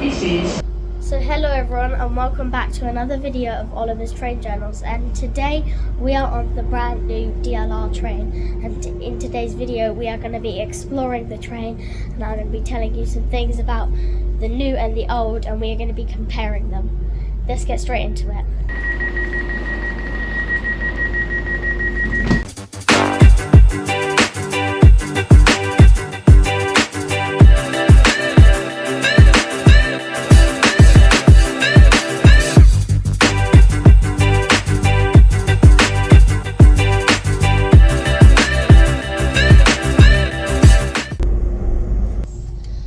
This is... So hello everyone and welcome back to another video of Oliver's Train Journals, and today we are on the brand new DLR train, and in today's video we are going to be exploring the train, and I'm going to be telling you some things about the new and the old, and we are going to be comparing them. Let's get straight into it.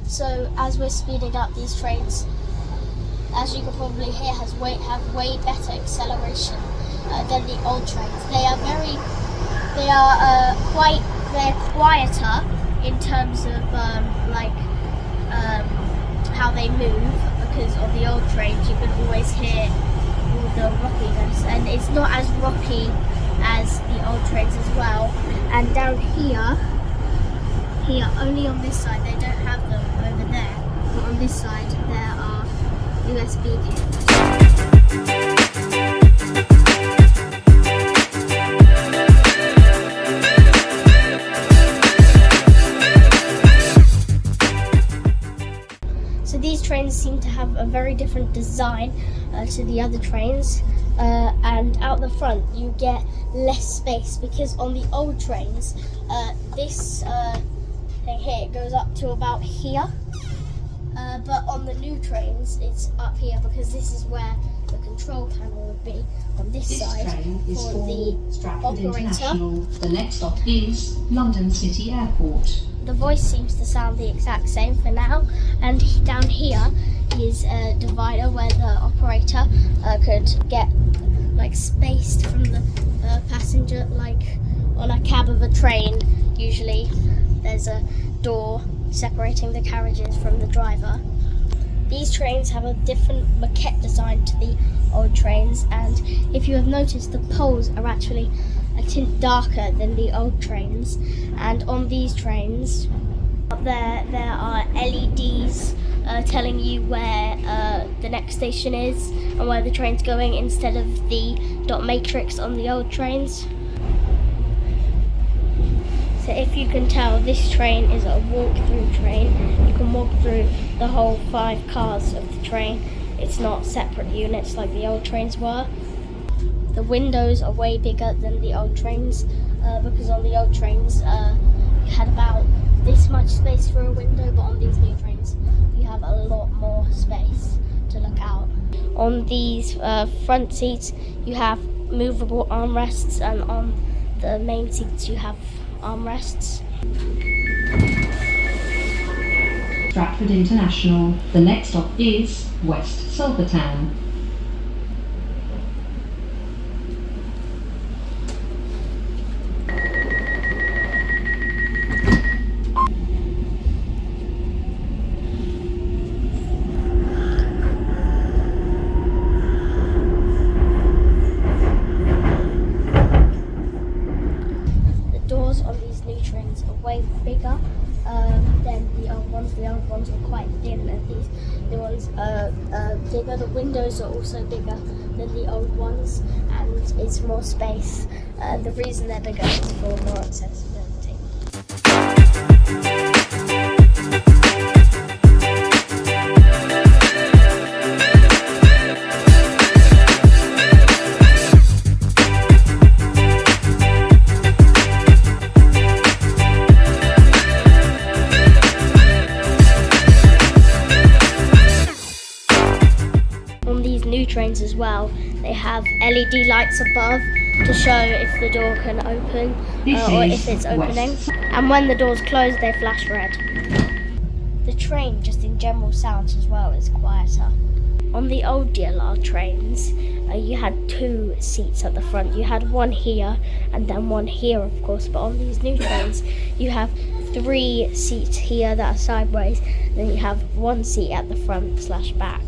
So as we're speeding up, these trains, as you can probably hear, have way better acceleration than the old trains. They're quieter in terms of how they move, because on the old trains you can always hear all the rockiness, and it's not as rocky as the old trains as well. And down here only on this side, they don't have them over there, but on this side there are USB cables. So these trains seem to have a very different design to the other trains, and out the front you get less space, because on the old trains this thing here, it goes up to about here, but on the new trains it's up here, because this is where the control panel would be on this side for the operator. The next stop is London City Airport. The voice seems to sound the exact same for now, and down here is a divider where the operator could get spaced from the passenger, like on a cab of a train. Usually there's a door separating the carriages from the driver. These trains have a different maquette design to the old trains, and if you have noticed, the poles are actually a tint darker than the old trains. And on these trains up there are LEDs telling you where the next station is and where the train's going, instead of the dot matrix on the old trains. So if you can tell, this train is a walk-through train. You can walk through the whole 5 cars of the train. It's not separate units like the old trains were. The windows are way bigger than the old trains, because on the old trains you had about this much space for a window, but on these new trains you have a lot more space to look out. On these front seats you have movable armrests, and on the main seats you have armrests. Stratford International. The next stop is West Silvertown. Doors on these new trains are way bigger than the old ones. The old ones were quite thin, and these new ones are bigger. The windows are also bigger than the old ones, and it's more space. The reason they're bigger is for more accessibility. New trains as well, they have LED lights above to show if the door can open or if it's opening, and when the doors close they flash red. The train just in general sounds as well is quieter. On the old DLR trains you had 2 seats at the front. You had one here and then one here, of course, but on these new trains you have 3 seats here that are sideways, then you have 1 seat at the front/back.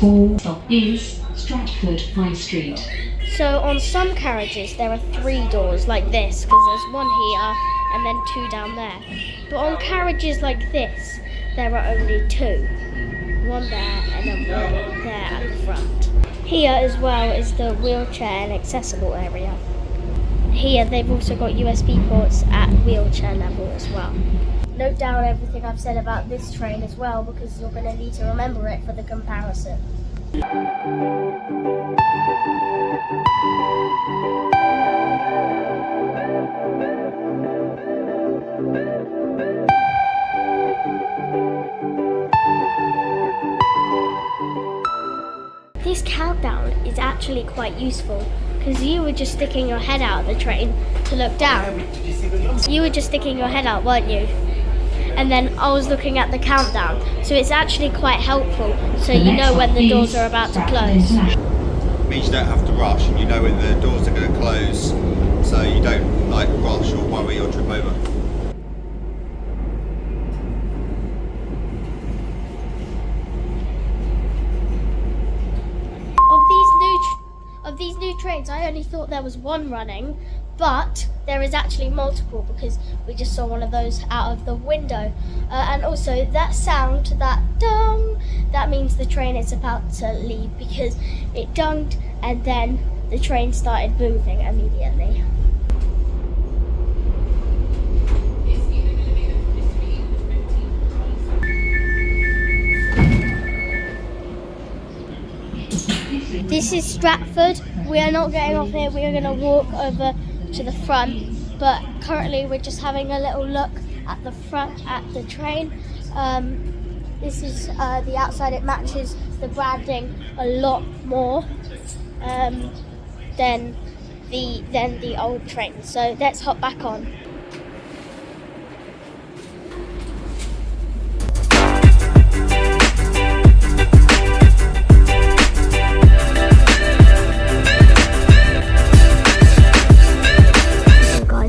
4 stop is Stratford High Street. So on some carriages there are 3 doors like this, because there's one here and then 2 down there. But on carriages like this, there are only 2. One there and then one there at the front. Here as well is the wheelchair and accessible area. Here they've also got USB ports at wheelchair level as well. Note down everything I've said about this train as well, because you're going to need to remember it for the comparison. This countdown is actually quite useful, because you were just sticking your head out of the train to look down. You were just sticking your head out, weren't you? And then I was looking at the countdown, so it's actually quite helpful, so you know when the doors are about to close. It means you don't have to rush, and you know when the doors are going to close, so you don't like rush or worry or trip over. Of these new trains, I only thought there was one running, but there is actually multiple, because we just saw one of those out of the window. And also that sound, that dong, that means the train is about to leave, because it dunged and then the train started moving immediately. This is Stratford. We are not getting off here, we are going to walk over to the front, but currently we're just having a little look at the front at the train. This is the outside. It matches the branding a lot more than the old train. So let's hop back on.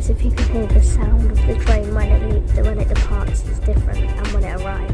If you can hear the sound of the train when it departs, is different, and when it arrives.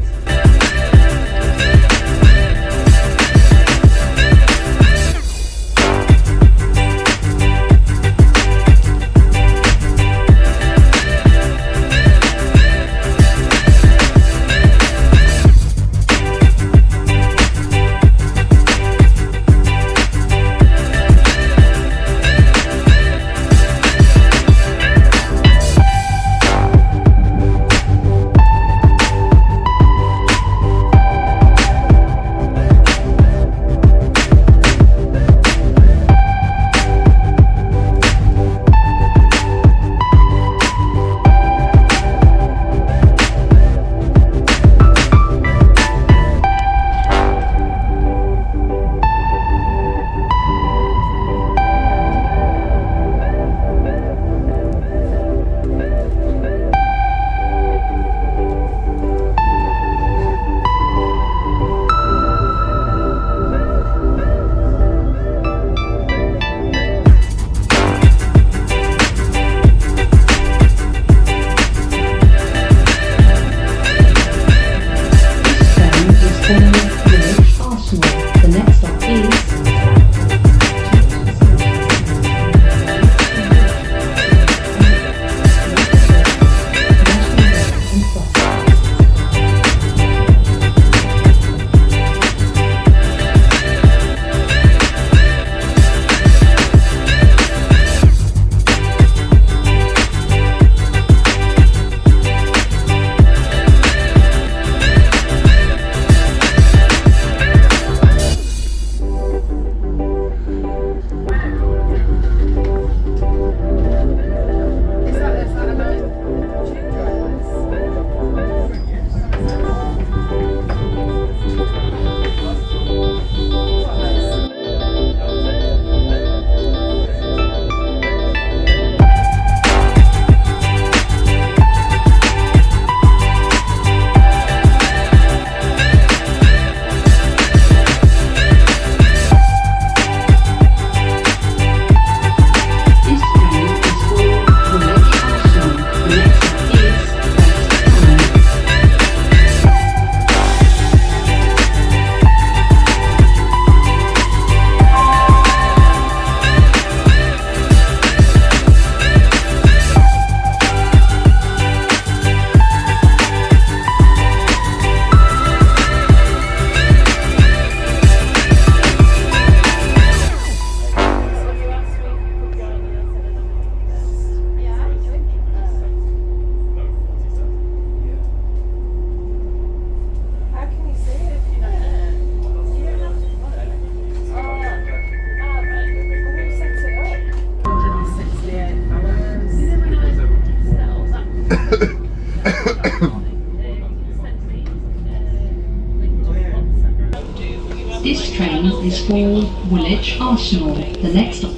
This train is for Woolwich Arsenal. The next stop.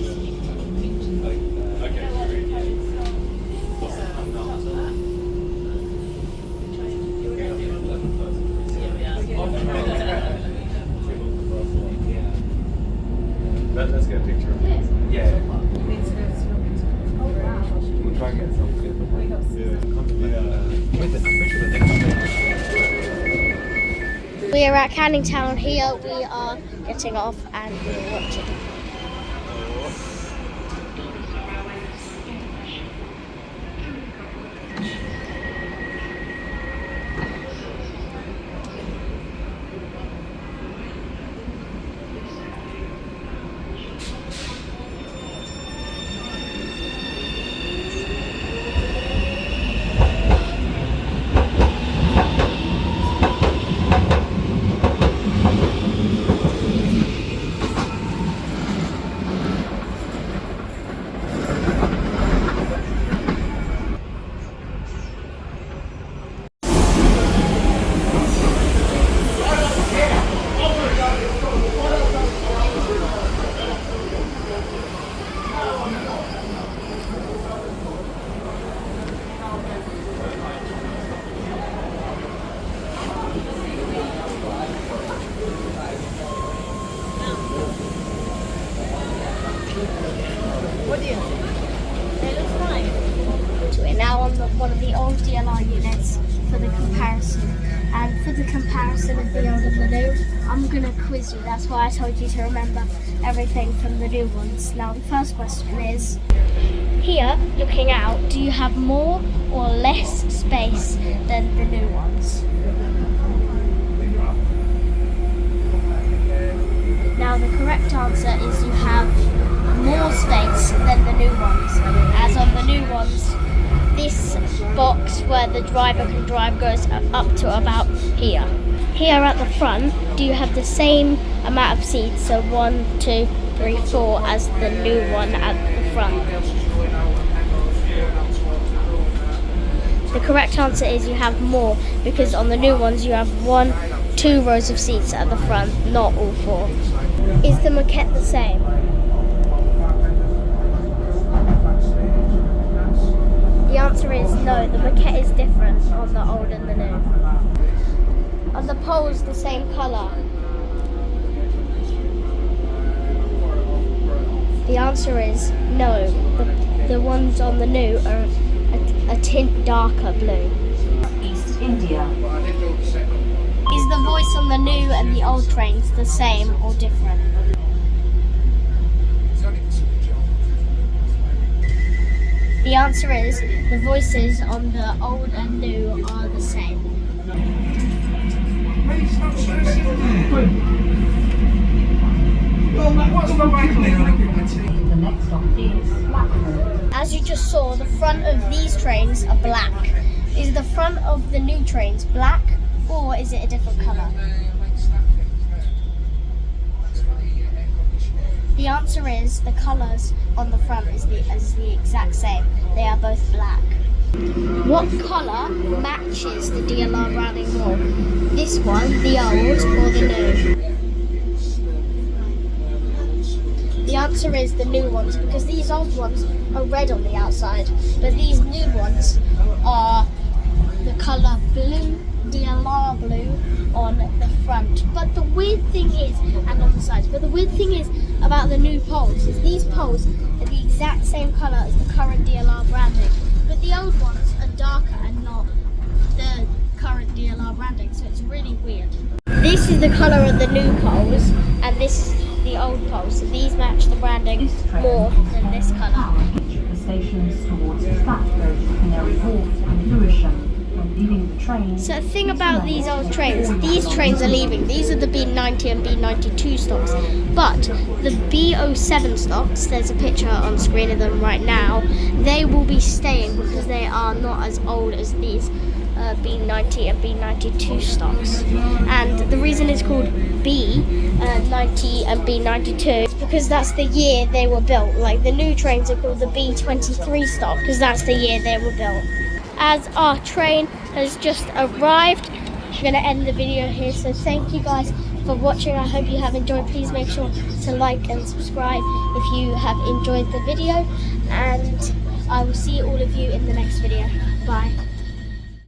Let's get a picture of it. Yeah. We'll try and get something. We are at Canning Town here. We are getting off and we're watching. We're now on one of the old DLR units for the comparison. And for the comparison of the old and the new, I'm going to quiz you. That's why I told you to remember everything from the new ones. Now the first question is, here, looking out, do you have more or less space than the new ones? Now the correct answer is you have more space than the new ones. As on the new ones, this box where the driver can drive goes up to about here. Here at the front, do you have the same amount of seats, so 1, 2, 3, 4, as the new one at the front? The correct answer is you have more, because on the new ones you have 1, 2 rows of seats at the front, not all 4. Is the maquette the same? The answer is no, the maquette is different on the old and the new. Are the poles the same colour? The answer is no, the ones on the new are a tint darker blue. East India. Is the voice on the new and the old trains the same or different? The answer is the voices on the old and new are the same. The next stop is Blackpool. As you just saw, the front of these trains are black. Is the front of the new trains black, or is it a different colour? The answer is the colours on the front is the exact same. They are both black. What colour matches the DLR branding more? This one, the old, or the new? The answer is the new ones, because these old ones are red on the outside, but these new ones are the colour blue, DLR blue on the front. But the weird thing is, and on the sides, but the weird thing is about the new poles is these poles are the exact same colour as the current DLR branding, but the old ones are darker and not the current DLR branding, so it's really weird. This is the colour of the new poles, and this is the old poles, so these match the branding more than this colour. The stations towards Stratford, Canary Wharf and Lewisham. When leaving the train. So the thing about these old trains, these trains are leaving. These are the B90 and B92 stops. But the B07 stops, there's a picture on screen of them right now, they will be staying because they are not as old as these B90 and B92 stops. And the reason it's called B90 and B92 is because that's the year they were built. Like the new trains are called the B23 stop because that's the year they were built. as our train has just arrived. I'm going to end the video here, so thank you guys for watching. I hope you have enjoyed. Please make sure to like and subscribe if you have enjoyed the video, and I will see all of you in the next video. Bye.